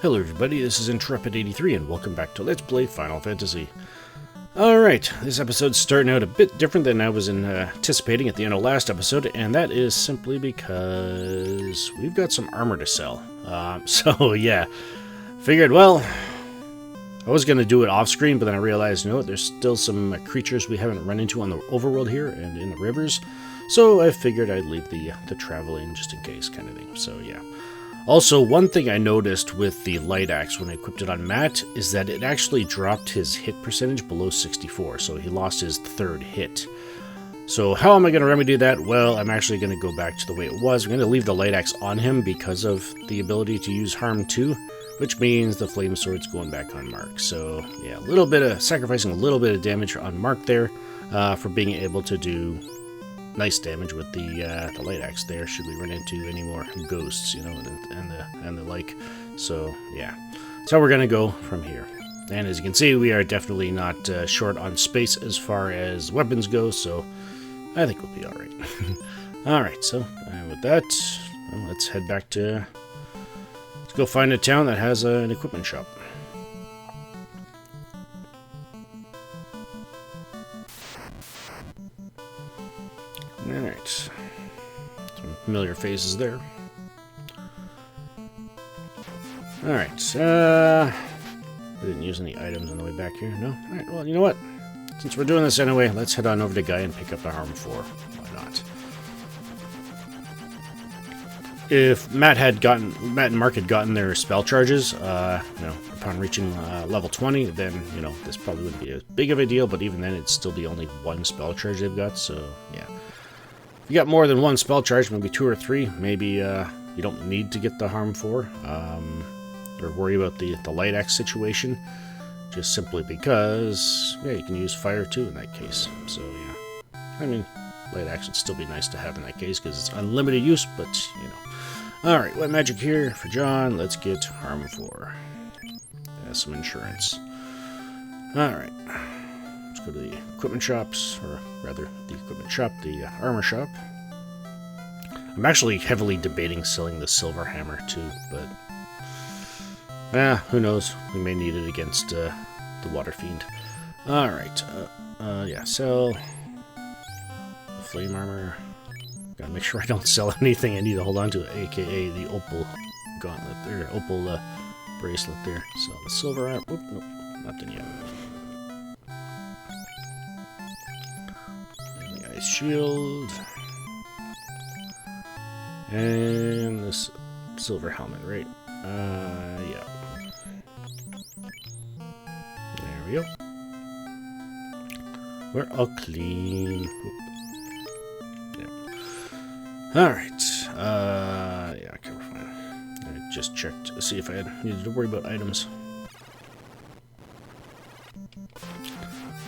Hello everybody, this is Intrepid83 and welcome back to Let's Play Final Fantasy. Alright, this episode's starting out a bit different than I was anticipating at the end of last episode, and that is simply because we've got some armor to sell. So yeah, figured, well, I was going to do it off screen, but then I realized, you know what, there's still some creatures we haven't run into on the overworld here and in the rivers, so I figured I'd leave the travel in just in case kind of thing, so yeah. Also, one thing I noticed with the light axe when I equipped it on Matt is that it actually dropped his hit percentage below 64, so he lost his third hit. So how am I going to remedy that? Well, I'm actually going to go back to the way it was. I'm going to leave the light axe on him because of the ability to use harm 2, which means the flame sword's going back on Mark. So yeah, a little bit of sacrificing a little bit of damage on Mark there for being able to do nice damage with the light axe there, should we run into any more ghosts, you know, and the like. So yeah, that's how we're gonna go from here. And as you can see, we are definitely not short on space as far as weapons go, so I think we'll be all right. All right, so with that, well, let's head back to. Let's go find a town that has an equipment shop. Alright. Some familiar faces there. Alright, I didn't use any items on the way back here, no? Alright, well, you know what? Since we're doing this anyway, let's head on over to Guy and pick up the Harm 4. Why not? If Matt and Mark had gotten their spell charges, you know, upon reaching level 20, then, you know, this probably wouldn't be as big of a deal, but even then it'd still be only one spell charge they've got, so, yeah. If you got more than one spell charge, maybe 2 or 3, maybe you don't need to get the Harm 4, or worry about the light axe situation, just simply because, yeah, you can use fire too in that case. So yeah, I mean, light axe would still be nice to have in that case because it's unlimited use, but you know. All right, what magic here for John? Let's get Harm 4. Some insurance. All right. Go to the equipment shops, or rather, the equipment shop, the armor shop. I'm actually heavily debating selling the silver hammer too, but who knows? We may need it against the water fiend. All right, yeah, sell the flame armor. Gotta make sure I don't sell anything I need to hold on to, aka the opal gauntlet there, opal bracelet there. Sell the silver armor. Oop, nope, nothing yet. Shield and this silver helmet, right? Yeah. There we go. We're all clean. Yep. All right. Yeah, okay, we're fine. I just checked to see if I needed to worry about items.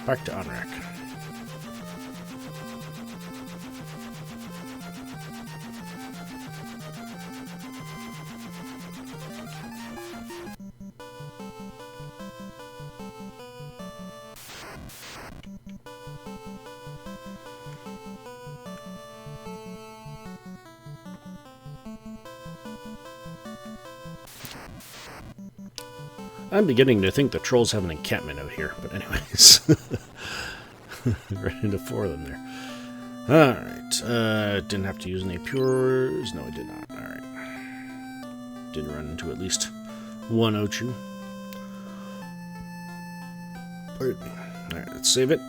Back to Onrak. I'm beginning to think the trolls have an encampment out here, but anyways. Right into 4 of them there. Alright, didn't have to use any pures. No, I did not. Alright. Did run into at least one Ochu. Pardon me. Alright, let's save it.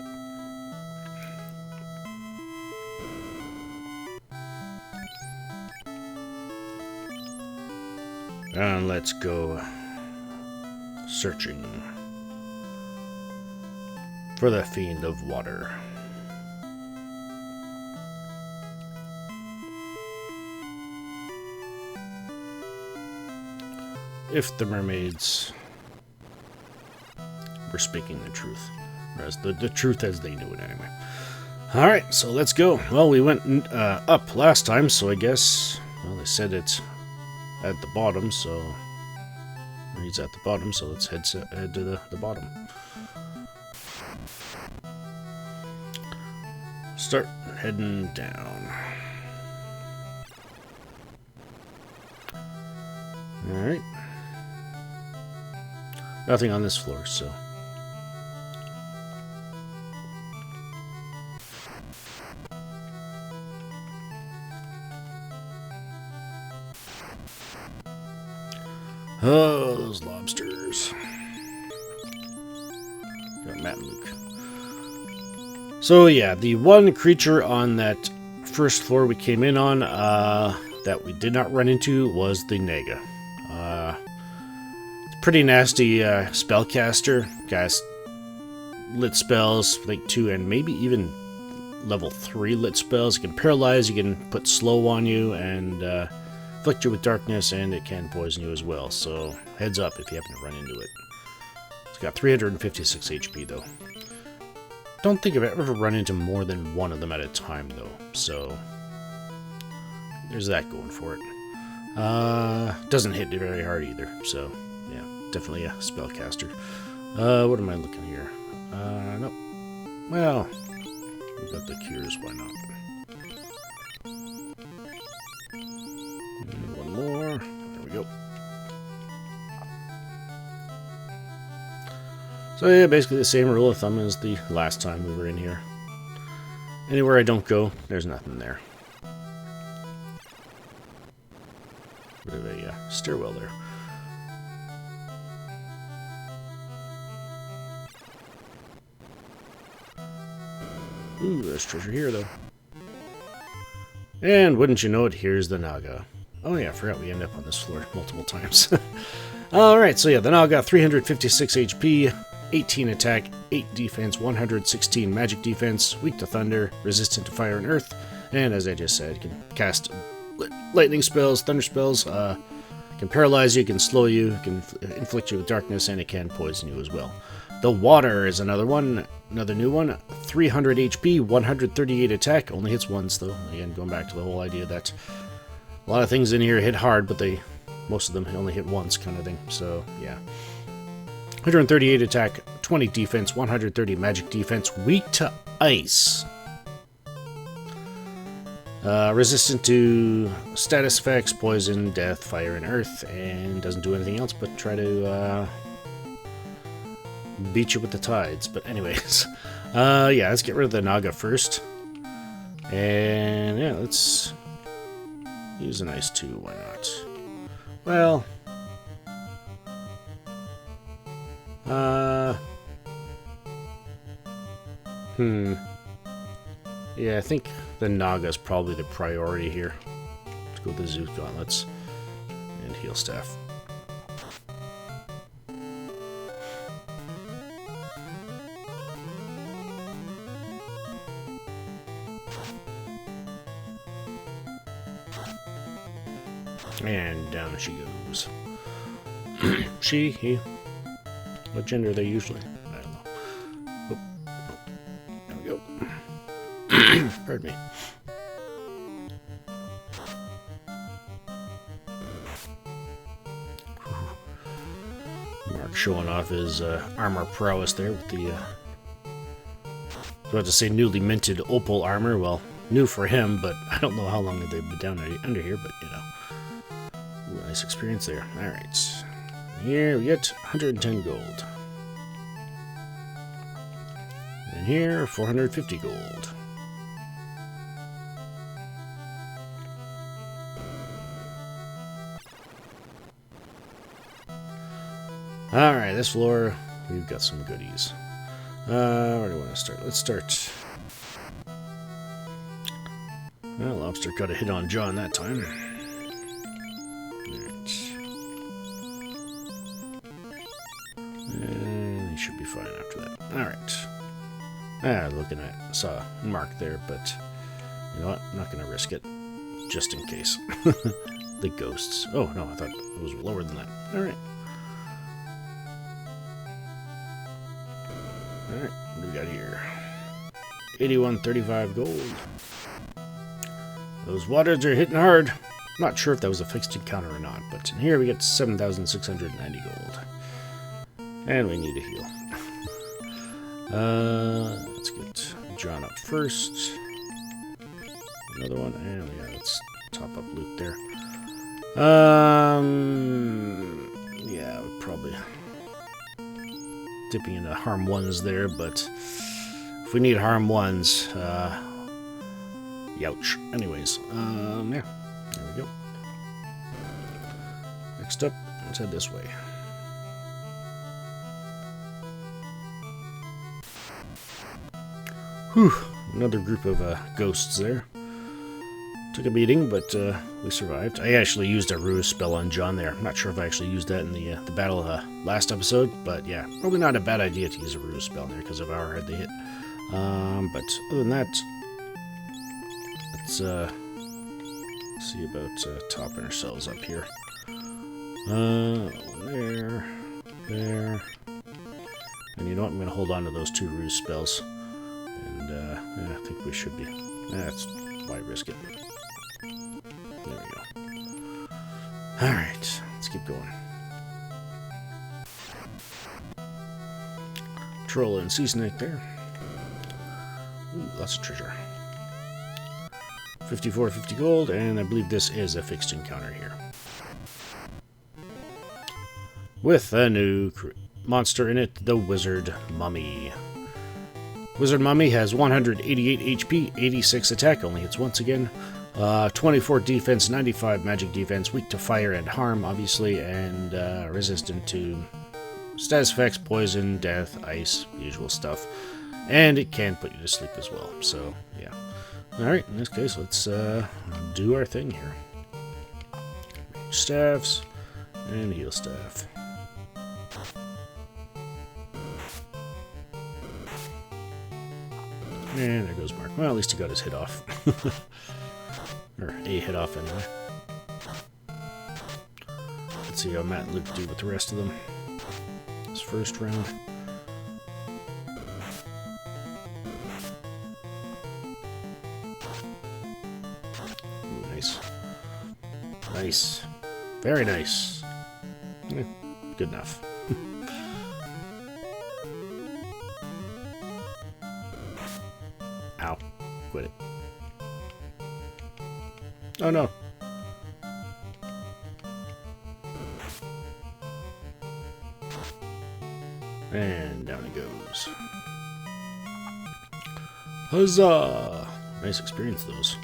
And let's go searching for the Fiend of Water. If the mermaids were speaking the truth, or as the truth as they knew it anyway. Alright, so let's go. Well, we went up last time, so I guess, well, they said it's at the bottom, so he's at the bottom, so let's head to the bottom. Start heading down. Alright. Nothing on this floor, so... Oh, those lobsters. Got Matt and Luke. So yeah, the one creature on that first floor we came in on that we did not run into was the Naga. Pretty nasty spellcaster. Guys, lit spells, like 2 and maybe even level 3 lit spells. You can paralyze, you can put slow on you, and afflict you with darkness, and it can poison you as well. So heads up if you happen to run into it. It's got 356 HP though. Don't think I've ever run into more than one of them at a time though. So there's that going for it. Doesn't hit very hard either. So yeah, definitely a spellcaster. What am I looking here? Nope. Well, we got the cures, why not? And one more. There we go. So yeah, basically the same rule of thumb as the last time we were in here. Anywhere I don't go, there's nothing there. Bit of a stairwell there. Ooh, there's treasure here, though. And wouldn't you know it, here's the Naga. Oh yeah, I forgot we ended up on this floor multiple times. Alright, so yeah, the Naga, 356 HP, 18 attack, 8 defense, 116 magic defense, weak to thunder, resistant to fire and earth, and as I just said, you can cast lightning spells, thunder spells, can paralyze you, can slow you, can inflict you with darkness, and it can poison you as well. The water is another one, another new one. 300 HP, 138 attack. Only hits once, though. Again, going back to the whole idea that a lot of things in here hit hard, but most of them only hit once, kind of thing. So, yeah. 138 attack, 20 defense, 130 magic defense. Weak to ice. Resistant to status effects, poison, death, fire, and earth. And doesn't do anything else but try to... beat you with the tides. But anyways, yeah, let's get rid of the Naga first. And yeah, let's use an ice too, why not? Well, yeah, I think the Naga is probably the priority here. Let's go with the Zoot Gauntlets and Heal Staff. And down she goes. She, he. What gender are they usually? I don't know. Oh. There we go. Pardon me. Mark showing off his armor prowess there with the... I was about to say newly minted opal armor. Well, new for him, but I don't know how long they've been down under here, but you know. Ooh, nice experience there. Alright. Here we get 110 gold. And here, 450 gold. Alright, this floor, we've got some goodies. Where do we want to start? Let's start. Well, Lobster got a hit on John that time. And he should be fine after that. Alright. Looking at, saw a mark there, but you know what? I'm not going to risk it. Just in case. The ghosts. Oh, no, I thought it was lower than that. Alright. Alright, what do we got here? 8135 gold. Those waters are hitting hard. I'm not sure if that was a fixed encounter or not, but in here we get 7,690 gold. And we need a heal. Let's get John up first. Another one, and yeah, let's top up Luke there. Yeah, we probably dipping into harm 1s there, but if we need harm 1s, youch. Anyways, yeah, there we go. Next up, let's head this way. Whew, another group of ghosts there. Took a beating, but we survived. I actually used a ruse spell on John there. I'm not sure if I actually used that in the battle last episode, but yeah, probably not a bad idea to use a ruse spell there because of how hard they hit. But other than that, let's see about topping ourselves up here. There, and you know what? I'm going to hold on to those 2 ruse spells, and yeah, I think we should be. That's why risk it. There we go. Alright, let's keep going. Troll and sea snake there. Ooh, lots of treasure. 5450 gold, and I believe this is a fixed encounter here. With a new monster in it, the Wizard Mummy. Wizard Mummy has 188 HP, 86 attack, only hits once again. 24 defense, 95 magic defense, weak to fire and harm, obviously, and resistant to status effects, poison, death, ice, usual stuff. And it can put you to sleep as well, so yeah. Alright, in this case, let's do our thing here. Staffs, and heal staff. And there goes Mark. Well, at least he got his hit off. Or a hit off, anyway. Let's see how Matt and Luke do with the rest of them. This first round. Ooh, nice. Nice. Very nice. Yeah, good enough. Ow. Quit it. Oh no. And down he goes. Huzzah! Nice experience, those.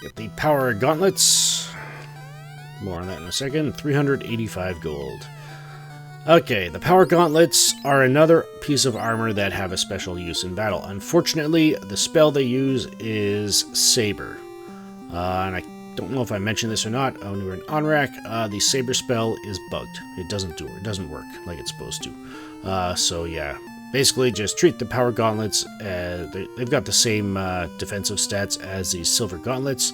Get the power gauntlets. More on that in a second. 385 gold. Okay, the power gauntlets are another piece of armor that have a special use in battle. Unfortunately, the spell they use is Saber. And I don't know if I mentioned this or not. When we were in Onrak, the Saber spell is bugged. It doesn't work like it's supposed to. So yeah, basically just treat the power gauntlets. They've got the same defensive stats as the silver gauntlets.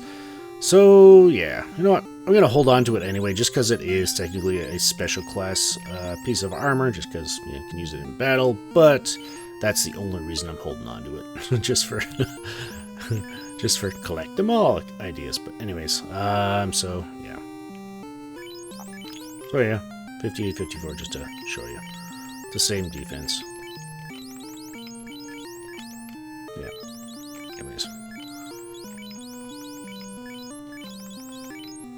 So yeah, you know what? I'm going to hold on to it anyway, just because it is technically a special class piece of armor, just because you can use it in battle, but that's the only reason I'm holding on to it. just for collect them all ideas. But anyways, so yeah. So yeah, 58, 54, just to show you. The same defense. Yeah. Anyways.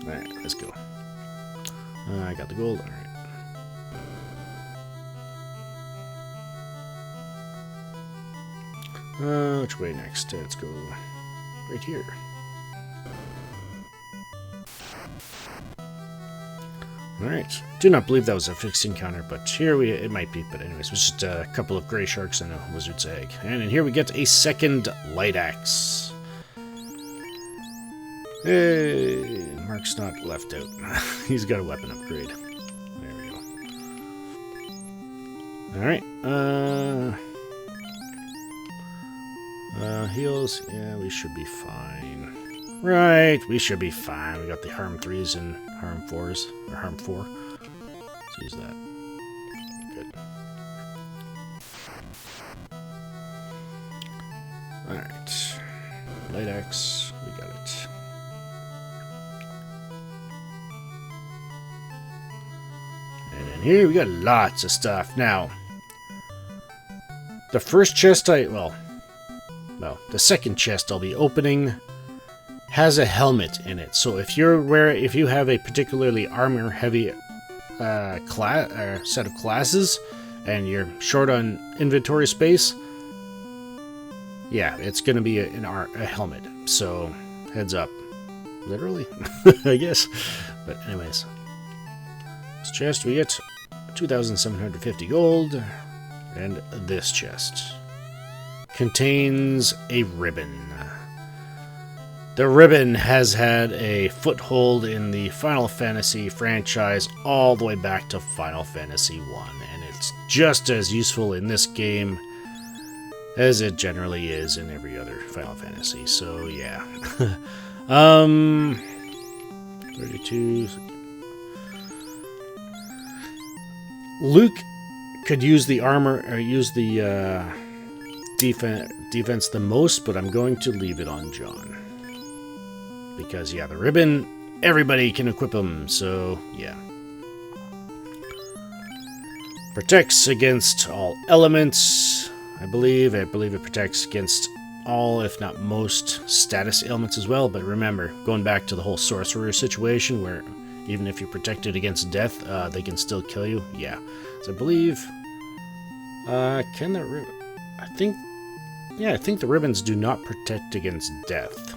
Alright, let's go. I got the gold. Alright. Which way next? Let's go right here. Alright. Do not believe that was a fixed encounter, but here it might be. But anyways, it was just a couple of gray sharks and a wizard's egg. And in here we get a second light axe. Hey, Mark's not left out. He's got a weapon upgrade. There we go. Alright. Heals. Yeah, we should be fine. Right, we should be fine. We got the harm 3s and harm 4s. Or harm 4. Let's use that. Good. Alright. Light axe. We got it. And in here we got lots of stuff. Now, the first chest the second chest I'll be opening has a helmet in it. So if you have a particularly armor heavy set of classes, and you're short on inventory space, yeah, it's going to be a helmet. So, heads up. Literally, I guess. But anyways. This chest, we get 2,750 gold. And this chest contains a ribbon. The ribbon has had a foothold in the Final Fantasy franchise all the way back to Final Fantasy 1, and it's just as useful in this game as it generally is in every other Final Fantasy, so yeah. 32... Luke could use the armor, or use the defense the most, but I'm going to leave it on John. Because, yeah, the ribbon, everybody can equip them, so, yeah. Protects against all elements, I believe. I believe it protects against all, if not most, status ailments as well. But remember, going back to the whole sorcerer situation, where even if you're protected against death, they can still kill you. Yeah. So I believe... can the ribbon... I think the ribbons do not protect against death,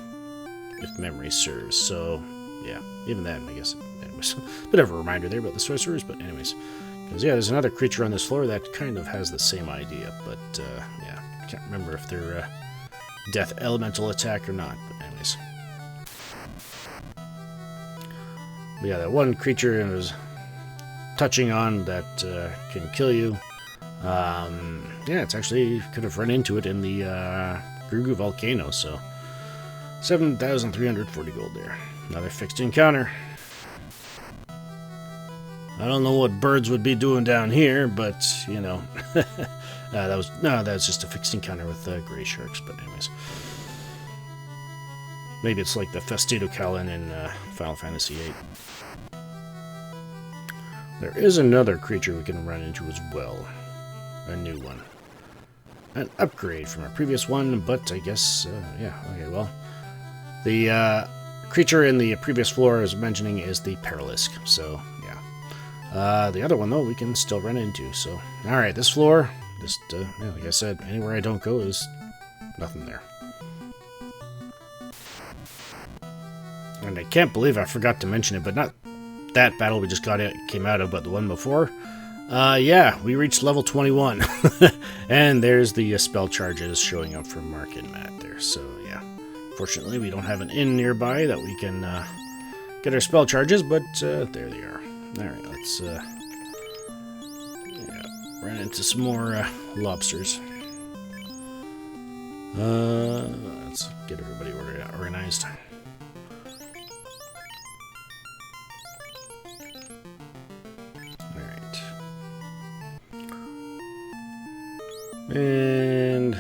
if memory serves. So, yeah, even then, I guess, anyways, a bit of a reminder there about the sorcerers, but anyways, because, yeah, there's another creature on this floor that kind of has the same idea, but, yeah, I can't remember if they're death elemental attack or not, but anyways. But yeah, that one creature I was touching on that can kill you, yeah, it's actually, could have run into it in the Grugu volcano, so 7,340 gold there. Another fixed encounter. I don't know what birds would be doing down here, but, you know, that was just a fixed encounter with gray sharks, but anyways. Maybe it's like the Festito Callan in Final Fantasy VIII. There is another creature we can run into as well. A new one. An upgrade from our previous one, but I guess, yeah, okay, well. The creature in the previous floor I was mentioning is the Paralisk, so, yeah. The other one, though, we can still run into, so. Alright, this floor, just, yeah, like I said, anywhere I don't go is nothing there. And I can't believe I forgot to mention it, but not that battle we just came out of, but the one before. Yeah, we reached level 21. And there's the spell charges showing up for Mark and Matt there, so yeah. Fortunately, we don't have an inn nearby that we can get our spell charges, but there they are. Alright, let's yeah, run into some more lobsters. Let's get everybody organized. And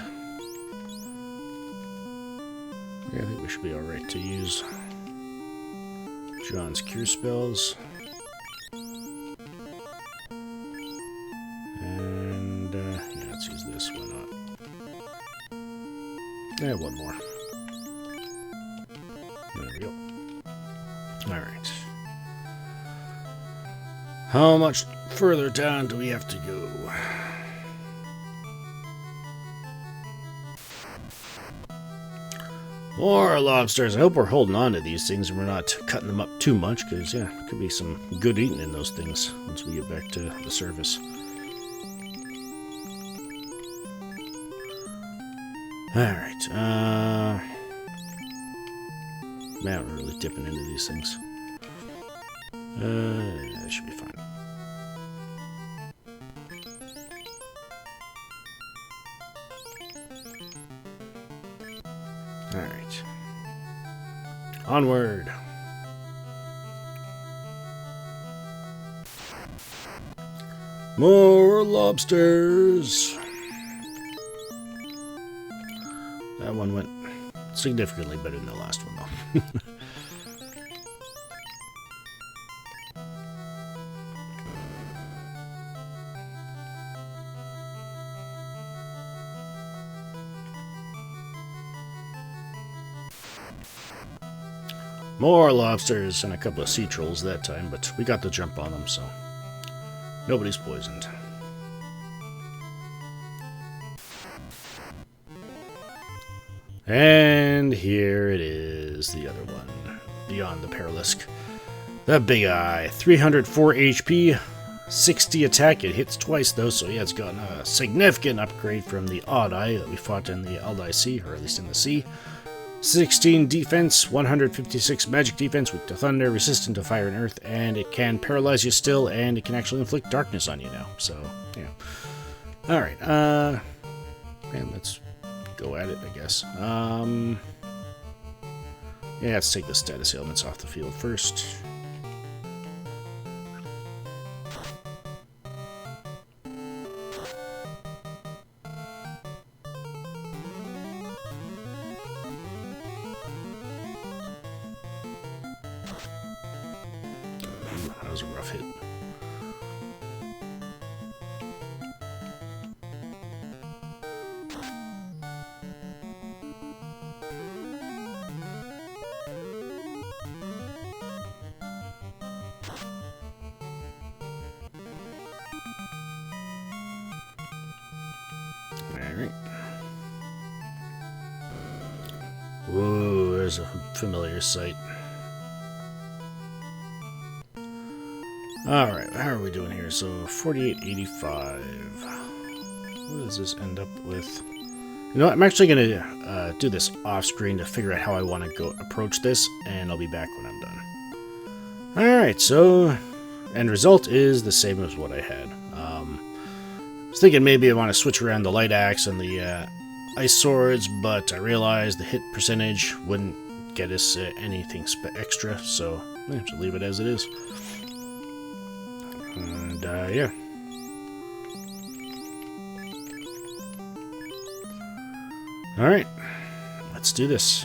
yeah, I think we should be alright to use John's cure spells. And yeah, let's use this one up. And one more. There we go. Alright. How much further down do we have to go? More lobsters. I hope we're holding on to these things and we're not cutting them up too much, because, yeah, there could be some good eating in those things once we get back to the surface. Alright, man, we're really dipping into these things. That should be fine. Alright. Onward. More lobsters. That one went significantly better than the last one, though. More lobsters and a couple of sea trolls that time, but we got the jump on them, so nobody's poisoned. And here it is, the other one, beyond the Paralisk. The Big Eye, 304 HP, 60 attack. It hits twice though, so yeah, it's gotten a significant upgrade from the Odd Eye that we fought in the Odd Eye Sea, or at least in the sea. 16 defense, 156 magic defense, weak to thunder, resistant to fire and earth, and it can paralyze you still, and it can actually inflict darkness on you now. So, yeah. Alright, man, let's go at it, I guess. Yeah, let's take the status ailments off the field first. That was a rough hit. Alright. Whoa, there's a familiar sight. Alright, how are we doing here? So, 4885. What does this end up with? You know what, I'm actually going to do this off-screen to figure out how I want to go approach this, and I'll be back when I'm done. Alright, so, end result is the same as what I had. I was thinking maybe I want to switch around the light axe and the ice swords, but I realized the hit percentage wouldn't get us anything extra, so I have to leave it as it is. And, yeah. Alright, let's do this.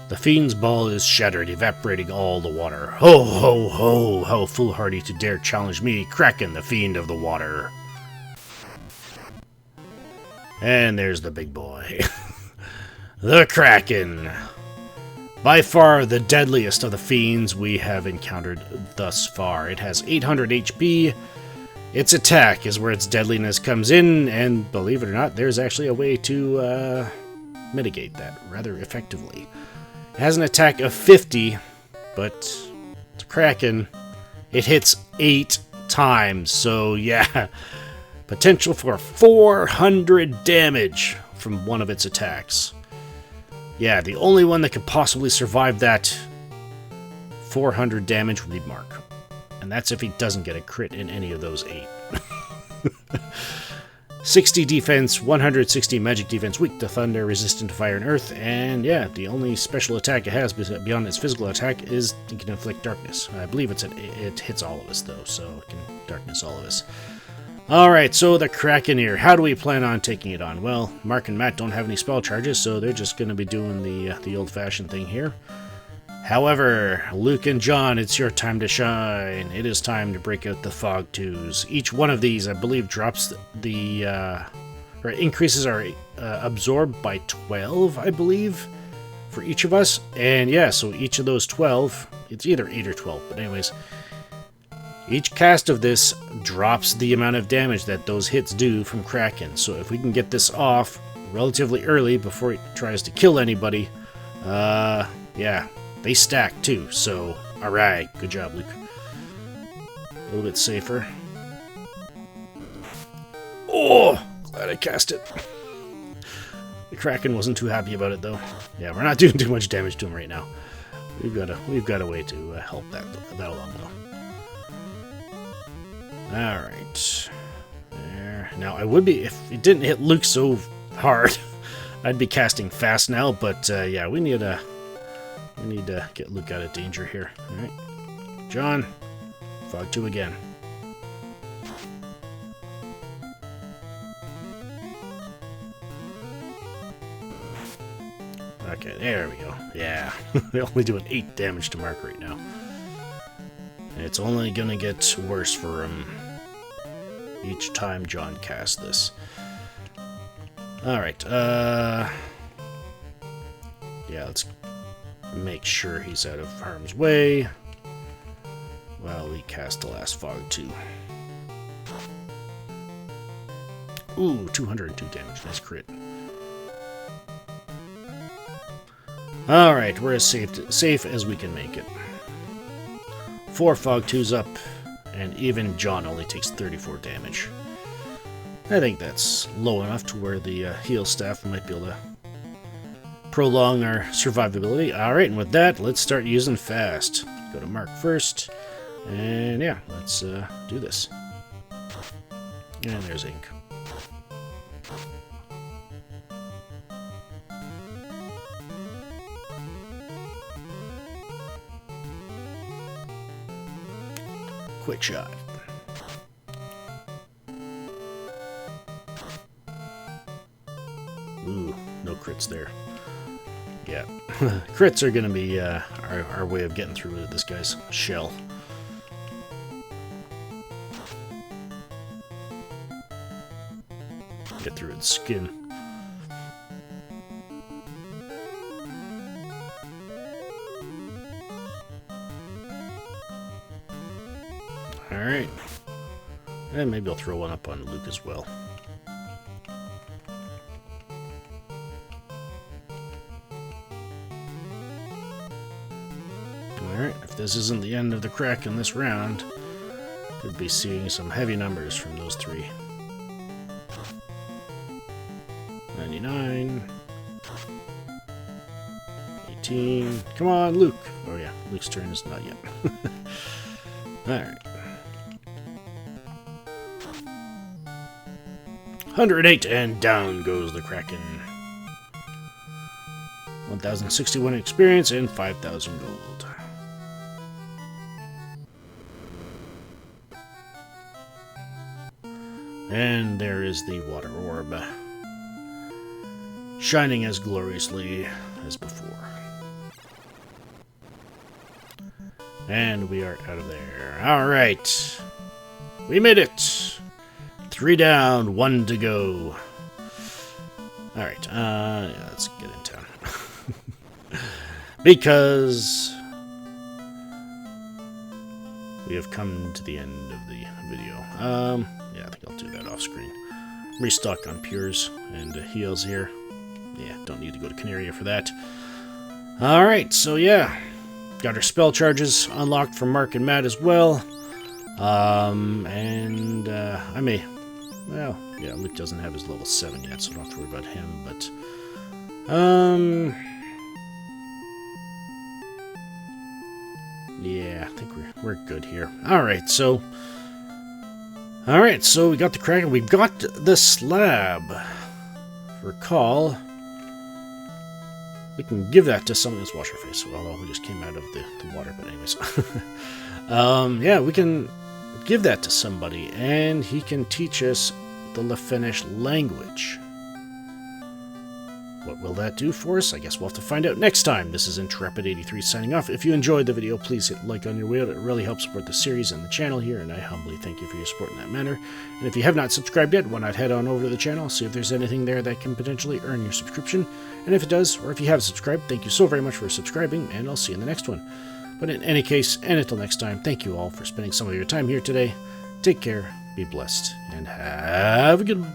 The Fiend's ball is shattered, evaporating all the water. Ho, ho, ho! How foolhardy to dare challenge me, Kraken, the Fiend of the water. And there's the big boy. The Kraken. By far the deadliest of the fiends we have encountered thus far. It has 800 HP. Its attack is where its deadliness comes in, and believe it or not, there's actually a way to mitigate that rather effectively. It has an attack of 50, but the Kraken, it hits 8 times, so yeah, potential for 400 damage from one of its attacks. Yeah, the only one that could possibly survive that 400 damage would be Mark. And that's if he doesn't get a crit in any of those 8. 60 defense, 160 magic defense, weak to thunder, resistant to fire and earth, and yeah, the only special attack it has beyond its physical attack is it can inflict darkness. I believe it hits all of us though, so it can darkness all of us. Alright, so the Kraken here. How do we plan on taking it on? Well, Mark and Matt don't have any spell charges, so they're just going to be doing the old-fashioned thing here. However, Luke and John, it's your time to shine. It is time to break out the Fog 2s. Each one of these, I believe, drops or increases our absorb by 12, I believe, for each of us. And yeah, so each of those 12, it's either 8 or 12, but anyways, each cast of this drops the amount of damage that those hits do from Kraken. So if we can get this off relatively early before it tries to kill anybody, yeah. They stack too, so alright, good job, Luke. A little bit safer. Oh, glad I cast it. The Kraken wasn't too happy about it though. Yeah, we're not doing too much damage to him right now. We've got a way to help that along though. Alright. There. Now I would be, if it didn't hit Luke so hard, I'd be casting fast now, but yeah, we need to get Luke out of danger here. Alright. John, Fog 2 again. Okay, there we go. Yeah. They're only doing 8 damage to Mark right now. And it's only gonna get worse for him each time John casts this. Alright, yeah, let's make sure he's out of harm's way while we cast the last Fog 2. Ooh, 202 damage. Nice crit. Alright, we're as safe as we can make it. 4 Fog 2's up, and even John only takes 34 damage. I think that's low enough to where the heal staff might be able to prolong our survivability. Alright, and with that, let's start using fast. Go to Mark first, and yeah, let's do this. And there's ink. Quick shot. Ooh, no crits there. Yeah, crits are gonna be our way of getting through this guy's shell. Get through its skin. Alright. And maybe I'll throw one up on Luke as well. Alright, if this isn't the end of the Kraken this round, could be seeing some heavy numbers from those three. 99. 18. Come on, Luke! Oh yeah, Luke's turn is not yet. Alright. 108, and down goes the Kraken. 1061 experience and 5,000 gold. And there is the water orb, shining as gloriously as before. And we are out of there. Alright. We made it! 3 down, 1 to go. Alright, yeah, let's get in town. Because we have come to the end of the video. Yeah, I think I'll do that off screen. Restock on Pures and heals here. Yeah, don't need to go to Canaria for that. Alright, so yeah. Got our spell charges unlocked for Mark and Matt as well. I may... Well, yeah, Luke doesn't have his level 7 yet, so I don't have to worry about him, but... Yeah, I think we're good here. Alright, so we got the Kraken. We got the slab. Recall. We can give that to someone. Let's wash our face, although we just came out of the water, but anyways. Yeah, we can give that to somebody, and he can teach us the Finnish language. What will that do for us? I guess we'll have to find out next time. This is Intrepid83 signing off. If you enjoyed the video, please hit like on your way out. It really helps support the series and the channel here, and I humbly thank you for your support in that manner. And if you have not subscribed yet, why not head on over to the channel, see if there's anything there that can potentially earn your subscription. And if it does, or if you have subscribed, thank you so very much for subscribing, and I'll see you in the next one. But in any case, and until next time, thank you all for spending some of your time here today. Take care, be blessed, and have a good one.